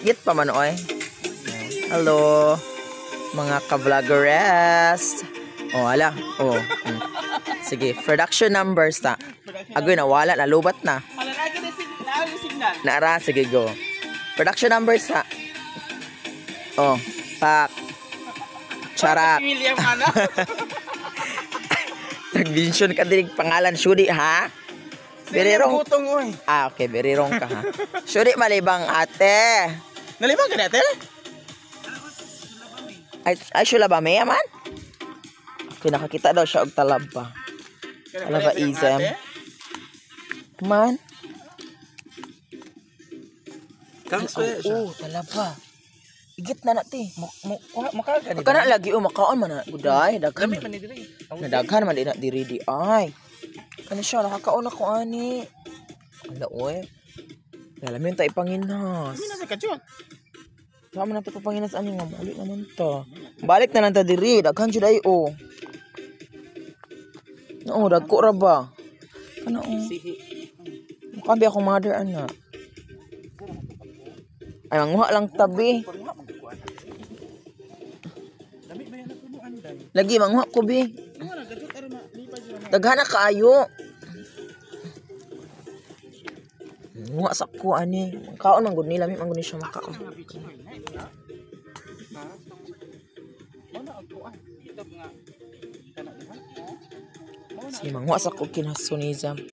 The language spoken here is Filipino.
Git-git pa man oy. Hello mga ka-vloggeress. Oh, ala. Oh. Sige, production numbers ta. Agoy na wala na lubat na. Wala lagi na signal. Naara, sige go. Production numbers ta. Oh, pak. Charak. William ana. Nag-mention ka din pangalan Shudi ha? Very wrong. Butong oy. Ah, okay, very wrong ka ha. Shudi malibang ate. Nalibang ka natin? Ay sula ba may man? Okay, nakakita daw siya og talab pa. Talaba isem. Man. Kang swe. Oh, talaba. Igit na nati. Makaga ni. Kana lagi makaon man na. Guday, daghan. Dami man ni diri. Nadaghan man din na diri di ay. Ano siya nakakaon ako ani. Ala oy. Dalamin ta ipanginas. Mina sa kachot. Sama na to papanginas ani nga balik naman to. Balik na lang ta diri, daghan jud ay o. Oo, dagko ra ba? Kana o. Mukha ba akong mother ana. Ay manguha lang tabi. Dami ba yan ako mo anday? Lagi manguha ko bi. Ano gadto ara malipay jud. Daghan na kaayo. Nga sa ko ani. Kaon man gud nila, mi man gud ni siya makaon. Si mangwa sa ko kinasunizam.